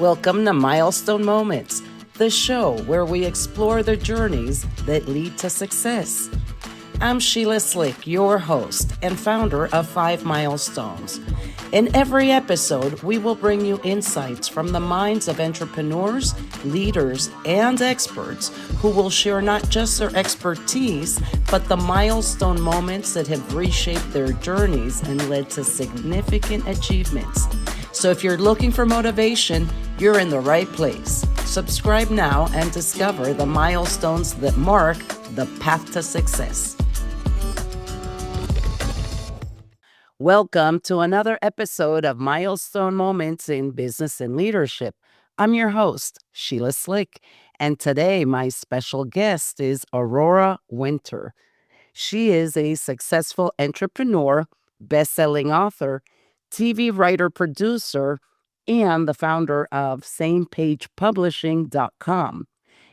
Welcome to Milestone Moments, the show where we explore the journeys that lead to success. I'm Sheila Slick, your host and founder of 5 Milestones. In every episode, we will bring you insights from the minds of entrepreneurs, leaders, and experts who will share not just their expertise, but the milestone moments that have reshaped their journeys and led to significant achievements. So if you're looking for motivation, you're in the right place. Subscribe now and discover the milestones that mark the path to success. Welcome to another episode of Milestone Moments in Business and Leadership. I'm your host, Sheila Slick, and today my special guest is Aurora Winter. She is a successful entrepreneur, best-selling author, TV writer-producer, and the founder of SamePagePublishing.com.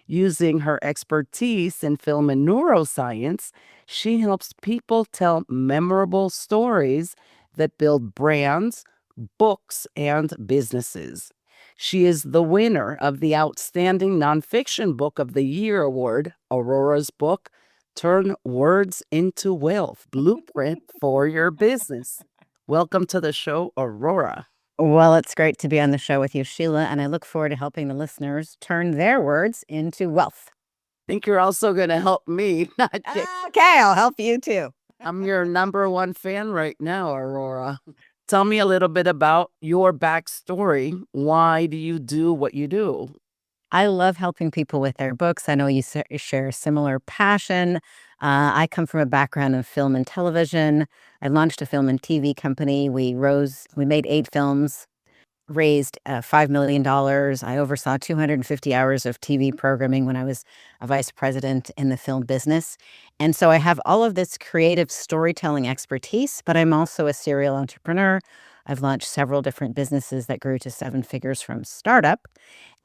Using her expertise in film and neuroscience, she helps people tell memorable stories that build brands, books, and businesses. She is the winner of the Outstanding Nonfiction Book of the Year award, Aurora's book, Turn Words into Wealth, Blueprint for Your Business. Welcome to the show, Aurora. Well, it's great to be on the show with you, Sheila, and I look forward to helping the listeners turn their words into wealth. I think you're also going to help me. Okay, I'll help you too. I'm your number one fan right now, Aurora. Tell me a little bit about your backstory. Why do you do what you do? I love helping people with their books. I know you share a similar passion. I come from a background of film and television. I launched a film and TV company. We made 8 films, raised $5 million. I oversaw 250 hours of TV programming when I was a vice president in the film business. And so I have all of this creative storytelling expertise, but I'm also a serial entrepreneur. I've launched several different businesses that grew to 7 figures from startup.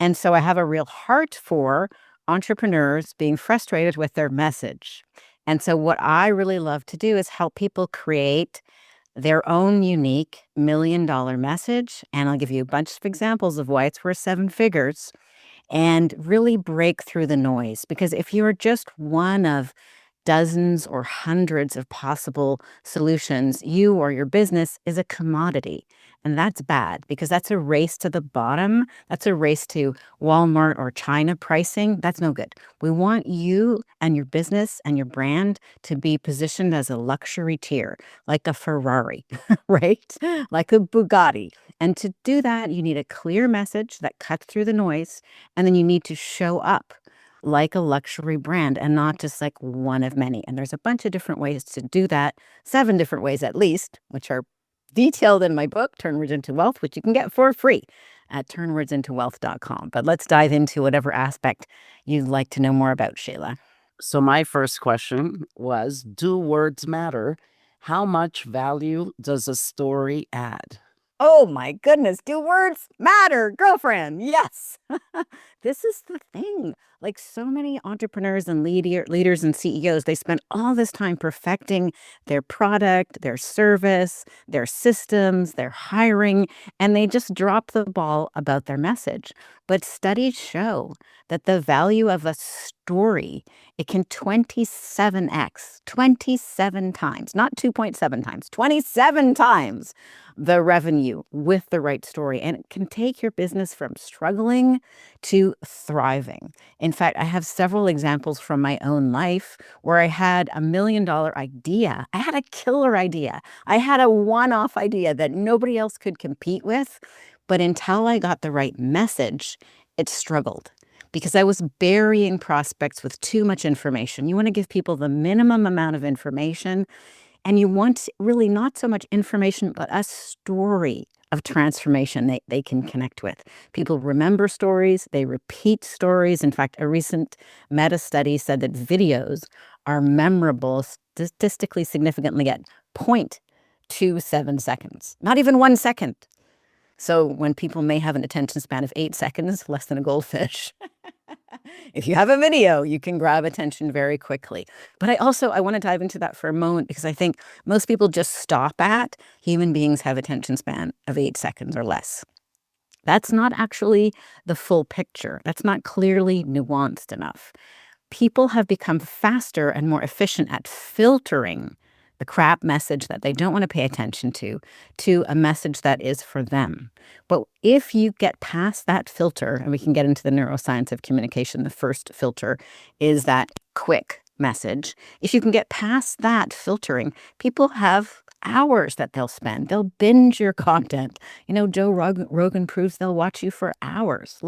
And so I have a real heart for entrepreneurs being frustrated with their message. And so what I really love to do is help people create their own unique $1 million message. And I'll give you a bunch of examples of why it's worth 7 figures and really break through the noise. Because if you're just one of dozens or hundreds of possible solutions, you or your business is a commodity. And that's bad because that's a race to the bottom. That's a race to Walmart or China pricing. That's no good. We want you and your business and your brand to be positioned as a luxury tier, like a Ferrari, right? Like a Bugatti. And to do that, you need a clear message that cuts through the noise. And then you need to show up like a luxury brand and not just like one of many. And there's a bunch of different ways to do that, 7 different ways at least, which are detailed in my book, Turn Words into Wealth, which you can get for free at turnwordsintowealth.com. But let's dive into whatever aspect you'd like to know more about, Sheila. So my first question was, do words matter? How much value does a story add? Oh my goodness, do words matter, girlfriend? Yes. This is the thing. Like so many entrepreneurs and leaders and CEOs, they spend all this time perfecting their product, their service, their systems, their hiring, and they just drop the ball about their message. But studies show that the value of a story, it can 27x, 27 times, not 2.7 times, 27 times the revenue with the right story. And it can take your business from struggling to thriving. In fact, I have several examples from my own life where I had $1 million idea. I had a killer idea. I had a one-off idea that nobody else could compete with. But until I got the right message, it struggled because I was burying prospects with too much information. You want to give people the minimum amount of information. And you want really not so much information, but a story of transformation they can connect with. People remember stories, they repeat stories. In fact, a recent meta study said that videos are memorable statistically significantly at 0.27 seconds, not even 1 second. So when people may have an attention span of 8 seconds, less than a goldfish, if you have a video, you can grab attention very quickly. But I want to dive into that for a moment because I think most people just stop at human beings have attention span of 8 seconds or less. That's not actually the full picture. That's not clearly nuanced enough. People have become faster and more efficient at filtering the crap message that they don't want to pay attention to a message that is for them. But if you get past that filter, and we can get into the neuroscience of communication, the first filter is that quick message. If you can get past that filtering, people have hours that they'll spend. They'll binge your content. Joe Rogan proves they'll watch you for hours.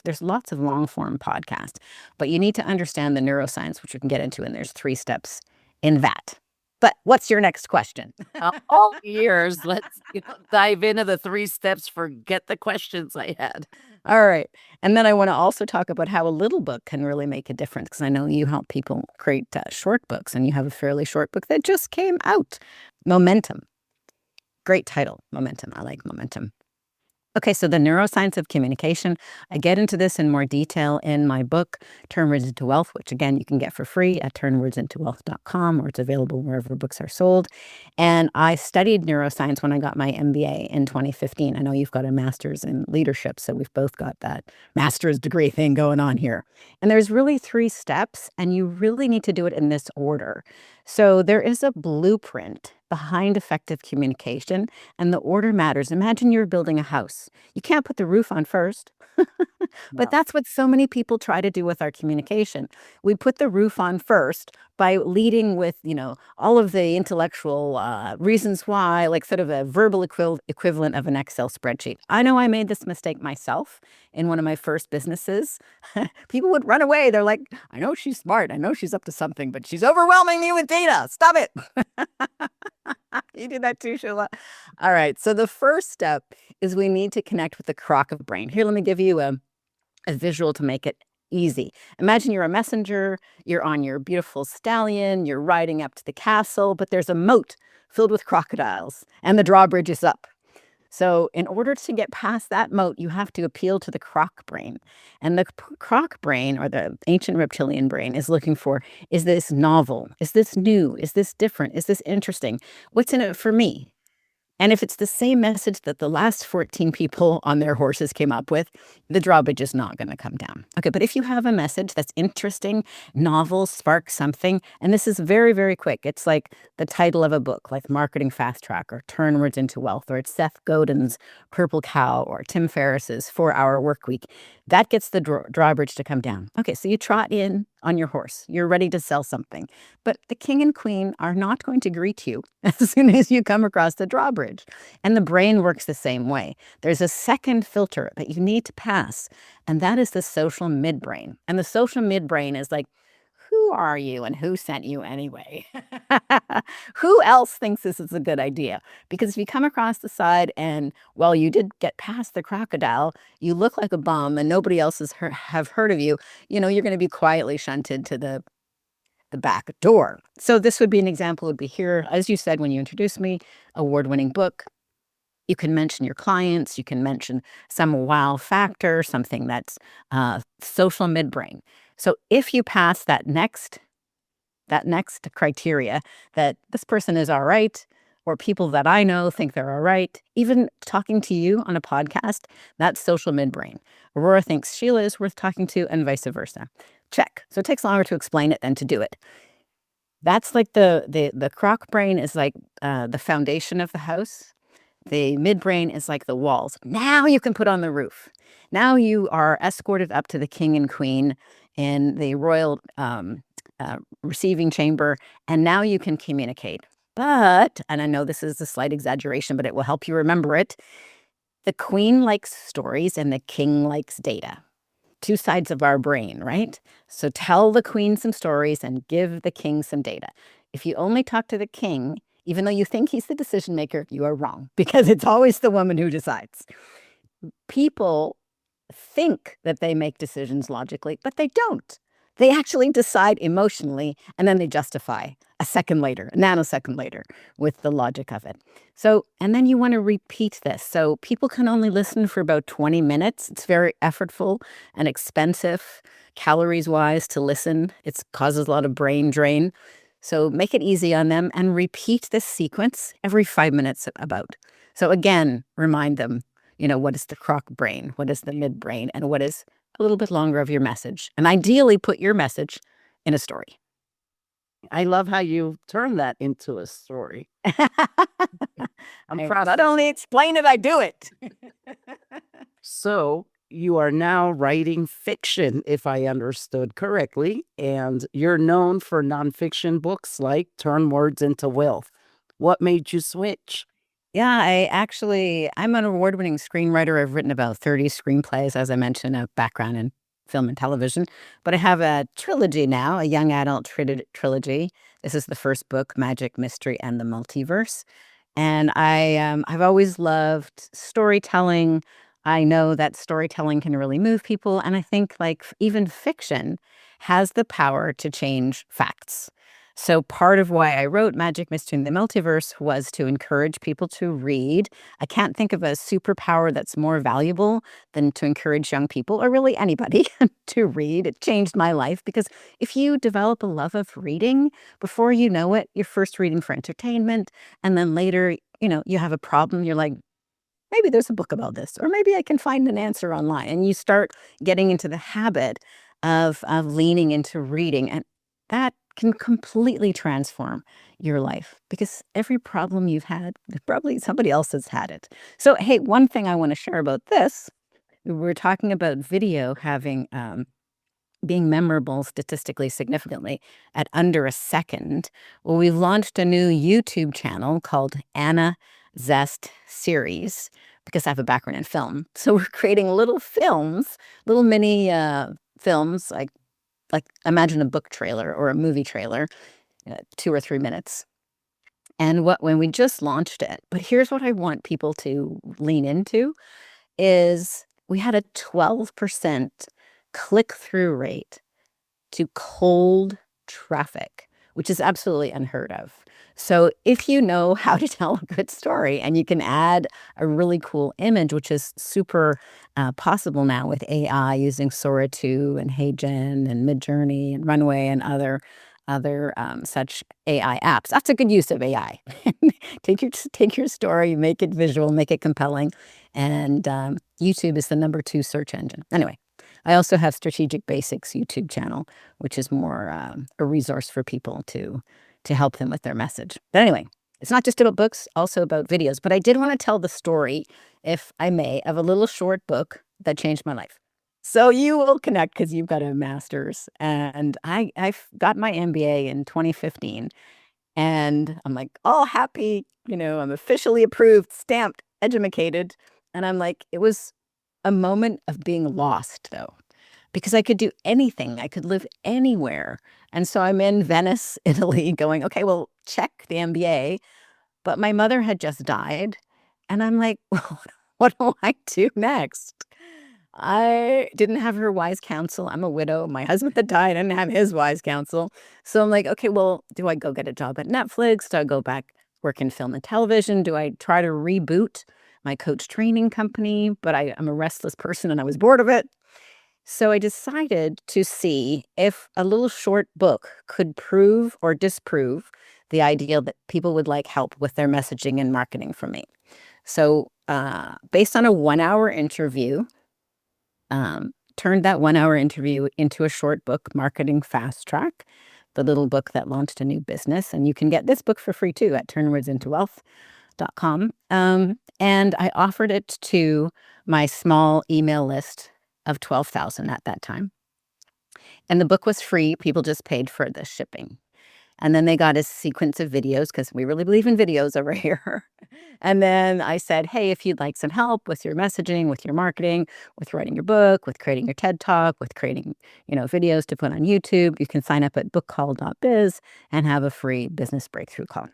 There's lots of long form podcasts, but you need to understand the neuroscience, which we can get into, and there's 3 steps in that. But what's your next question? All ears. Let's dive into the 3 steps. Forget the questions I had. All right. And then I want to also talk about how a little book can really make a difference, because I know you help people create short books, and you have a fairly short book that just came out. Momentum. Great title, Momentum. I like Momentum. Okay, so the neuroscience of communication, I get into this in more detail in my book, Turn Words into Wealth, which again, you can get for free at turnwordsintowealth.com, or it's available wherever books are sold. And I studied neuroscience when I got my MBA in 2015. I know you've got a master's in leadership, so we've both got that master's degree thing going on here. And there's really 3 steps, and you really need to do it in this order. So there is a blueprint behind effective communication, and the order matters. Imagine you're building a house. You can't put the roof on first. But that's what so many people try to do with our communication. We put the roof on first by leading with, all of the intellectual reasons why, like sort of a verbal equivalent of an Excel spreadsheet. I know I made this mistake myself in one of my first businesses. People would run away. They're like, I know she's smart. I know she's up to something, but she's overwhelming me with data. Stop it. You do that too, Sheila. All right. So the first step is we need to connect with the crock of brain. Here, let me give you a visual to make it easy. Imagine you're a messenger, you're on your beautiful stallion, you're riding up to the castle, but there's a moat filled with crocodiles, and the drawbridge is up. So in order to get past that moat, you have to appeal to the croc brain. And the croc brain, or the ancient reptilian brain, is looking for, is this novel? Is this new? Is this different? Is this interesting? What's in it for me? And if it's the same message that the last 14 people on their horses came up with, the drawbridge is not going to come down. Okay, but if you have a message that's interesting, novel, sparks something, and this is very, very quick. It's like the title of a book, like Marketing Fast Track, or Turn Words into Wealth, or it's Seth Godin's Purple Cow, or Tim Ferriss's 4-Hour Work Week. That gets the drawbridge to come down. Okay, so you trot in on your horse. You're ready to sell something. But the king and queen are not going to greet you as soon as you come across the drawbridge. And the brain works the same way. There's a second filter that you need to pass, and that is the social midbrain. And the social midbrain is like, who are you and who sent you anyway? Who else thinks this is a good idea? Because if you come across the side and, well, you did get past the crocodile, you look like a bum and nobody else have heard of you, you're going to be quietly shunted to the back door. So this would be an example, would be here, as you said when you introduced me, award-winning book. You can mention your clients. You can mention some wow factor, something that's social midbrain. So if you pass that next criteria, that this person is all right, or people that I know think they're all right, even talking to you on a podcast, that's social midbrain. Aurora thinks Sheila is worth talking to, and vice versa. Check. So it takes longer to explain it than to do it. That's like the croc brain is like the foundation of the house. The midbrain is like the walls. Now you can put on the roof. Now you are escorted up to the king and queen in the royal receiving chamber, and now you can communicate. But, and I know this is a slight exaggeration, but it will help you remember it, the queen likes stories and the king likes data. 2 sides of our brain, right? So tell the queen some stories and give the king some data. If you only talk to the king, even though you think he's the decision maker, you are wrong, because it's always the woman who decides. People think that they make decisions logically, but they don't. They actually decide emotionally, and then they justify a nanosecond later with the logic of it. So, and then you want to repeat this. So people can only listen for about 20 minutes. It's very effortful and expensive, calories-wise, to listen. It causes a lot of brain drain. So make it easy on them and repeat this sequence every 5 minutes about. So again, remind them, what is the crock brain, what is the midbrain, and what is a little bit longer of your message. And ideally put your message in a story. I love how you turn that into a story. I'm I proud. not only explain it, I do it. So you are now writing fiction, if I understood correctly, and you're known for nonfiction books like Turn Words into Wealth. What made you switch? Yeah, I'm an award-winning screenwriter. I've written about 30 screenplays, as I mentioned, a background in film and television. But I have a trilogy now, a young adult trilogy. This is the first book, Magic, Mystery, and the Multiverse. And I've always loved storytelling. I know that storytelling can really move people, and I think like even fiction has the power to change facts. So part of why I wrote Magic, Mystery, and the Multiverse was to encourage people to read. I can't think of a superpower that's more valuable than to encourage young people, or really anybody, to read. It changed my life because if you develop a love of reading, before you know it, you're first reading for entertainment, and then later, you have a problem. You're like, maybe there's a book about this, or maybe I can find an answer online. And you start getting into the habit of leaning into reading. And that can completely transform your life because every problem you've had, probably somebody else has had it. So, hey, one thing I want to share about this, we're talking about video having being memorable statistically significantly at under a second. Well, we've launched a new YouTube channel called Anna Zest Series because I have a background in film. So we're creating little films, little mini films, like imagine a book trailer or a movie trailer, 2 or 3 minutes. And when we just launched it, but here's what I want people to lean into is we had a 12% click-through rate to cold traffic, which is absolutely unheard of. So if you know how to tell a good story and you can add a really cool image, which is super possible now with AI using Sora 2 and HeyGen and Midjourney and Runway and other such AI apps. That's a good use of AI. Take your story, make it visual, make it compelling, and YouTube is the number 2 search engine. Anyway, I also have Strategic Basics YouTube channel, which is more a resource for people to help them with their message. But anyway, it's not just about books, also about videos. But I did want to tell the story, if I may, of a little short book that changed my life. So you will connect because you've got a master's, and I got my MBA in 2015, and I'm like all happy, I'm officially approved, stamped, educated, and I'm like, it was a moment of being lost though, because I could do anything, I could live anywhere, and so I'm in Venice, Italy, going, okay, well, check the MBA, but my mother had just died, and I'm like, well, what do I do next? I didn't have her wise counsel. I'm a widow. My husband had died. I didn't have his wise counsel. So I'm like, okay, well, do I go get a job at Netflix? Do I go back work in film and television? Do I try to reboot my coach training company? But I'm a restless person and I was bored of it. So I decided to see if a little short book could prove or disprove the idea that people would like help with their messaging and marketing from me. So based on a 1-hour interview, turned that 1-hour interview into a short book, Marketing Fast Track, the little book that launched a new business. And you can get this book for free too at turnwordsintowealth.com. And I offered it to my small email list of 12,000 at that time. And the book was free. People just paid for the shipping. And then they got a sequence of videos because we really believe in videos over here. And then I said, hey, if you'd like some help with your messaging, with your marketing, with writing your book, with creating your TED Talk, with creating, videos to put on YouTube, you can sign up at bookcall.biz and have a free business breakthrough call.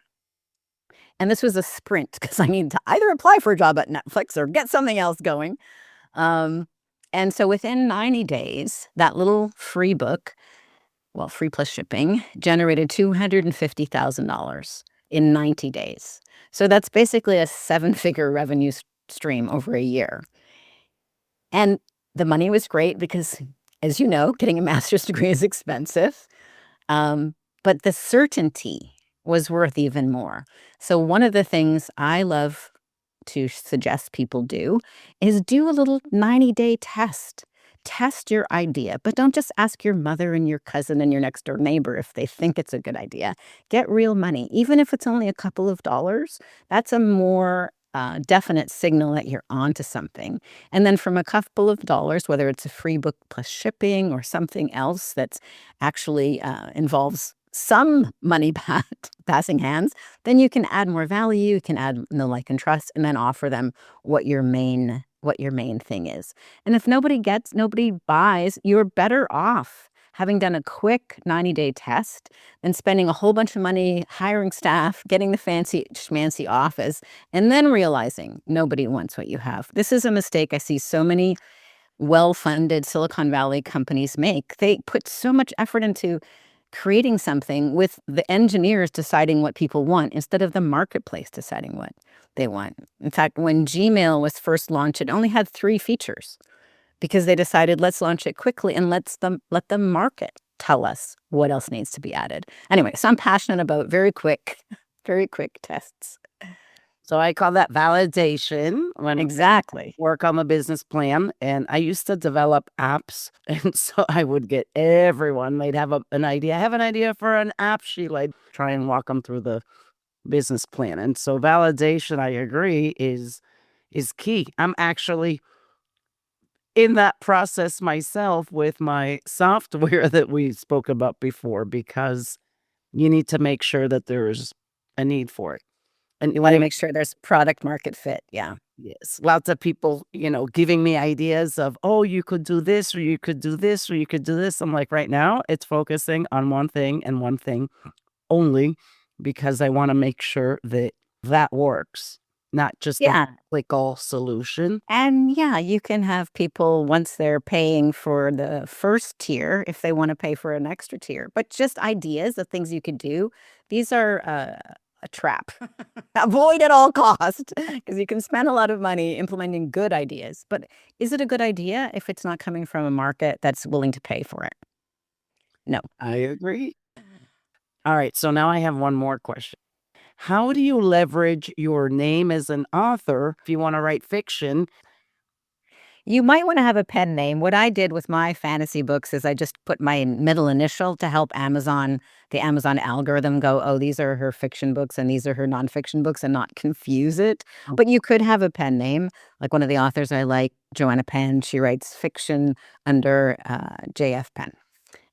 And this was a sprint because I needed to either apply for a job at Netflix or get something else going. And so within 90 days, that little free book, well, free plus shipping, generated $250,000 in 90 days. So that's basically a 7-figure revenue stream over a year. And the money was great because, as you know, getting a master's degree is expensive. But the certainty was worth even more. So one of the things I love to suggest people do is do a little 90-day test. Test your idea, but don't just ask your mother and your cousin and your next door neighbor if they think it's a good idea. Get real money. Even if it's only a couple of dollars, that's a more definite signal that you're onto something. And then from a couple of dollars, whether it's a free book plus shipping or something else that's actually involves some money passing hands, then you can add more value, you can add know, like, and trust, and then offer them what your main thing is. And if nobody buys, you're better off having done a quick 90-day test than spending a whole bunch of money hiring staff, getting the fancy schmancy office, and then realizing nobody wants what you have. This is a mistake I see so many well-funded Silicon Valley companies make. They put so much effort into creating something with the engineers deciding what people want instead of the marketplace deciding what they want. In fact, when Gmail was first launched, it only had 3 features because they decided, let's launch it quickly and let the market tell us what else needs to be added. Anyway, so I'm passionate about very quick tests. So I call that validation when Exactly. work on the business plan. And I used to develop apps. And so I would get everyone, they'd have an idea. I have an idea for an app, Sheila. I'd try and walk them through the business plan. And so validation, I agree, is key. I'm actually in that process myself with my software that we spoke about before, because you need to make sure that there's a need for it. And You want to make sure there's product market fit. Yeah. yes, lots of people, giving me ideas of, oh, you could do this, or you could do this, or you could do this. I'm like, right now, it's focusing on one thing and one thing only, because I want to make sure that that works, not just a Yeah. click all solution. And yeah, you can have people, once they're paying for the first tier, if they want to pay for an extra tier, but just ideas of things you could do. These are a trap. Avoid at all cost because you can spend a lot of money implementing good ideas. But is it a good idea if it's not coming from a market that's willing to pay for it? No. I agree. All right, so now I have one more question. How do you leverage your name as an author if you want to write fiction? You might want to have a pen name. What I did with my fantasy books is I just put my middle initial to help the Amazon algorithm go, oh, these are her fiction books and these are her nonfiction books, and not confuse it. But you could have a pen name. Like one of the authors I like, Joanna Penn, she writes fiction under JF Penn,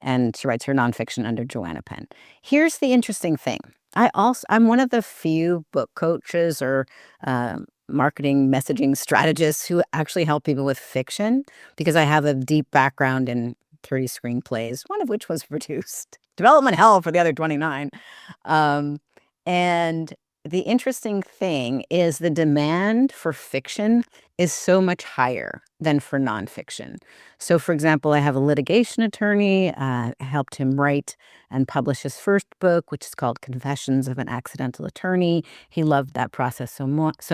and she writes her nonfiction under Joanna Penn. Here's the interesting thing. I'm one of the few book coaches or marketing messaging strategists who actually help people with fiction, because I have a deep background in 30 screenplays, one of which was produced. Development hell for the other 29. And the interesting thing is the demand for fiction is so much higher than for nonfiction. So, for example, I have a litigation attorney. I helped him write and publish his first book, which is called Confessions of an Accidental Attorney. He loved that process so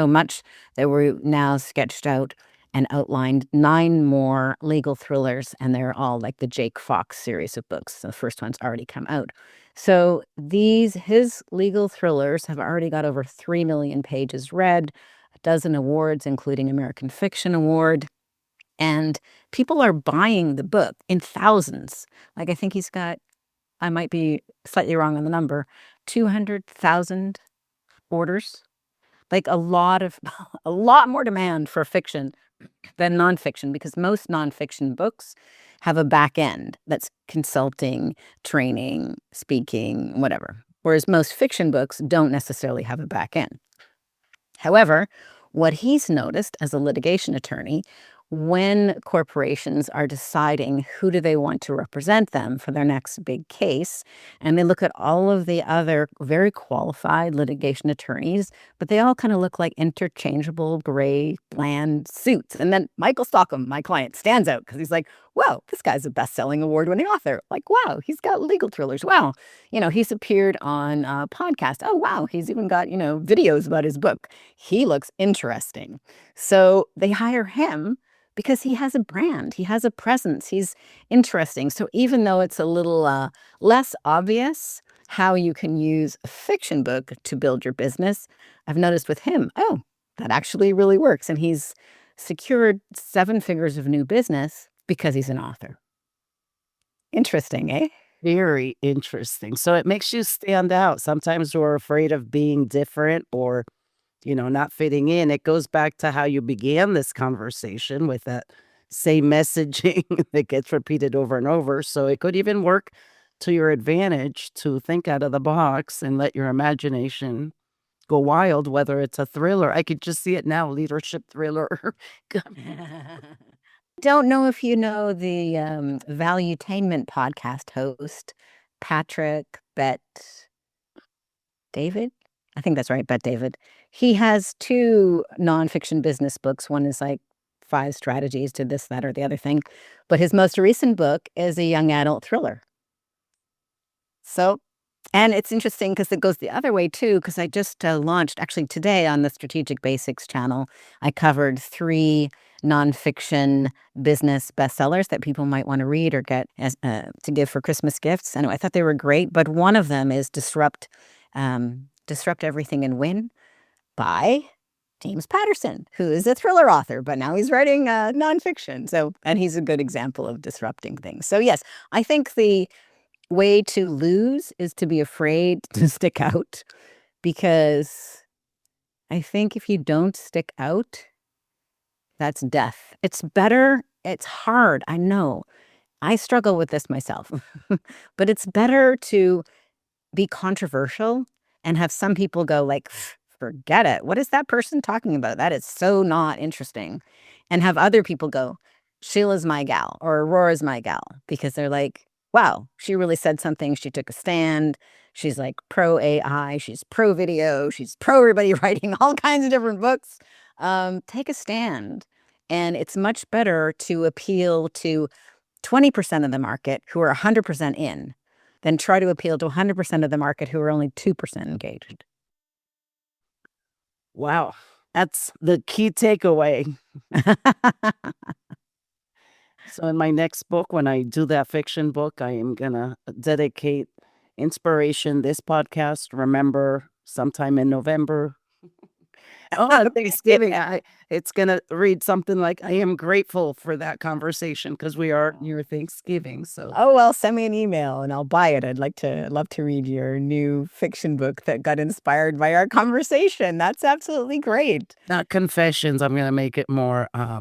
much that we now sketched out and outlined 9 more legal thrillers, and they're all like the Jake Fox series of books. The first one's already come out. So his legal thrillers have already got over 3 million pages read, a dozen awards, including American Fiction Award. And people are buying the book in thousands. Like, I think he's got, I might be slightly wrong on the number, 200,000 orders. Like a lot more demand for fiction than nonfiction, because most nonfiction books have a back end that's consulting, training, speaking, whatever. Whereas most fiction books don't necessarily have a back end. However, what he's noticed as a litigation attorney, when corporations are deciding who do they want to represent them for their next big case, and they look at all of the other very qualified litigation attorneys, but they all kind of look like interchangeable gray, bland suits. And then Michael Stockham, my client, stands out because he's like, whoa, this guy's a best-selling award-winning author. Like, wow, he's got legal thrillers. Wow, he's appeared on a podcast. Oh, wow, he's even got, videos about his book. He looks interesting. So they hire him because he has a brand, he has a presence, he's interesting. So even though it's a little less obvious how you can use a fiction book to build your business, I've noticed with him, oh, that actually really works. And he's secured 7 figures of new business because he's an author. Interesting, eh? Very interesting. So it makes you stand out. Sometimes we're afraid of being different or, not fitting in. It goes back to how you began this conversation with that same messaging that gets repeated over and over. So it could even work to your advantage to think out of the box and let your imagination go wild, whether it's a thriller. I could just see it now, leadership thriller. Don't know if you know the Valuetainment podcast host, Patrick Bet David. I think that's right, Bet David. He has 2 nonfiction business books. One is like 5 strategies to this, that, or the other thing. But his most recent book is a young adult thriller. So, and it's interesting because it goes the other way too, because I just launched, actually today on the Strategic Basics channel, I covered 3 nonfiction business bestsellers that people might want to read or get as to give for Christmas gifts. And I thought they were great, but one of them is Disrupt Everything and Win by James Patterson, who is a thriller author, but now he's writing nonfiction. So, and he's a good example of disrupting things. So yes, I think the way to lose is to be afraid to stick out, because I think if you don't stick out, that's death. It's better. It's hard. I know. I struggle with this myself, but it's better to be controversial and have some people go like, forget it. What is that person talking about? That is so not interesting. And have other people go, Sheila's my gal or Aurora's my gal, because they're like, wow, she really said something. She took a stand. She's like pro AI. She's pro video. She's pro everybody writing all kinds of different books. Take a stand. And it's much better to appeal to 20% of the market who are 100% in than try to appeal to 100% of the market who are only 2% engaged. Wow. That's the key takeaway. So in my next book, when I do that fiction book, I am going to dedicate inspiration, this podcast, remember sometime in November. Oh, Thanksgiving. It's going to read something like, I am grateful for that conversation because we are near Thanksgiving. So, Oh, well, send me an email and I'll buy it. I'd love to read your new fiction book that got inspired by our conversation. That's absolutely great. not confessions. I'm going to make it more, I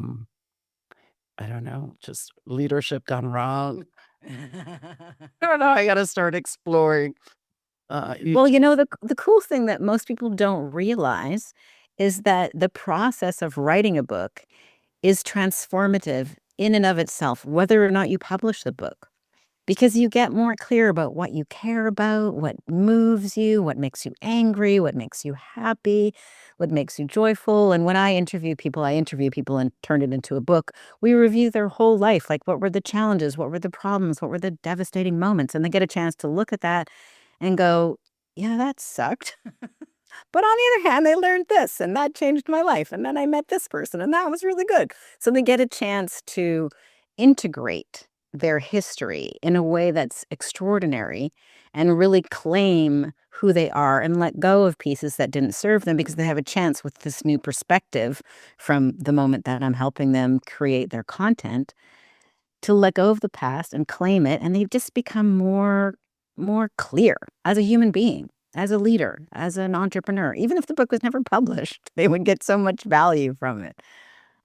don't know, just leadership gone wrong. I don't know. I got to start exploring. Well, the cool thing that most people don't realize is that the process of writing a book is transformative in and of itself, whether or not you publish the book, because you get more clear about what you care about, what moves you, what makes you angry, what makes you happy, what makes you joyful. And when I interview people and turn it into a book. We review their whole life, like what were the challenges, what were the problems, what were the devastating moments, and they get a chance to look at that and go, yeah, that sucked. But on the other hand, they learned this and that changed my life. And then I met this person and that was really good. So they get a chance to integrate their history in a way that's extraordinary and really claim who they are and let go of pieces that didn't serve them, because they have a chance with this new perspective from the moment that I'm helping them create their content to let go of the past and claim it. And they just become more clear as a human being, as a leader, as an entrepreneur. Even if the book was never published, they would get so much value from it.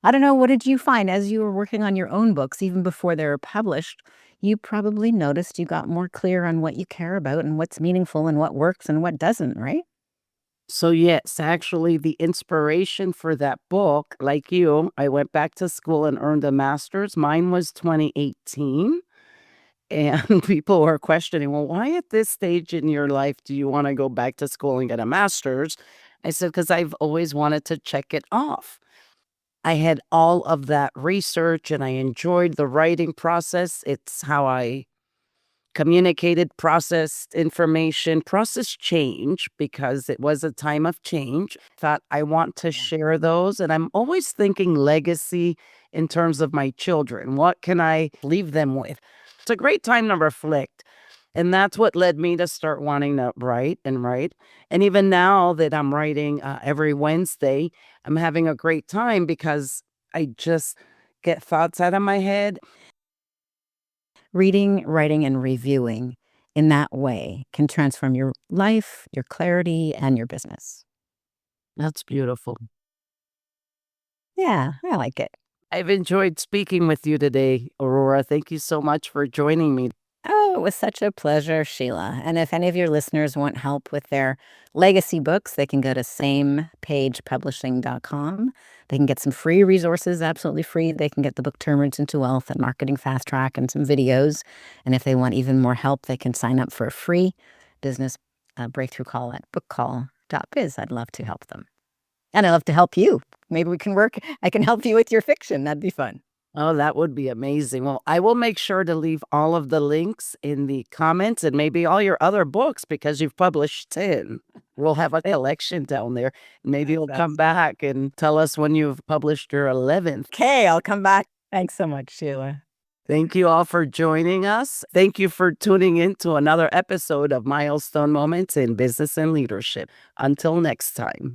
I don't know, what did you find as you were working on your own books, even before they were published? You probably noticed you got more clear on what you care about and what's meaningful and what works and what doesn't, right? So yes, actually the inspiration for that book, like you, I went back to school and earned a master's. Mine was 2018. And people were questioning, well, why at this stage in your life do you want to go back to school and get a master's? I said, because I've always wanted to check it off. I had all of that research and I enjoyed the writing process. It's how I communicated, processed information, process change, because it was a time of change. Thought I want to share those. And I'm always thinking legacy in terms of my children. What can I leave them with? It's a great time to reflect. And that's what led me to start wanting to write and write. And even now that I'm writing every Wednesday, I'm having a great time because I just get thoughts out of my head. Reading, writing, and reviewing in that way can transform your life, your clarity, and your business. That's beautiful. Yeah, I like it. I've enjoyed speaking with you today, Aurora. Thank you so much for joining me. Oh, it was such a pleasure, Sheila. And if any of your listeners want help with their legacy books, they can go to samepagepublishing.com. They can get some free resources, absolutely free. They can get the book Turn Words into Wealth and Marketing Fast Track and some videos. And if they want even more help, they can sign up for a free business breakthrough call at bookcall.biz. I'd love to help them. And I'd love to help you. Maybe we can work. I can help you with your fiction. That'd be fun. Oh, that would be amazing. Well, I will make sure to leave all of the links in the comments and maybe all your other books because you've published 10. We'll have an election down there. Maybe you'll come back and tell us when you've published your 11th. Okay, I'll come back. Thanks so much, Sheila. Thank you all for joining us. Thank you for tuning in to another episode of Milestone Moments in Business and Leadership. Until next time.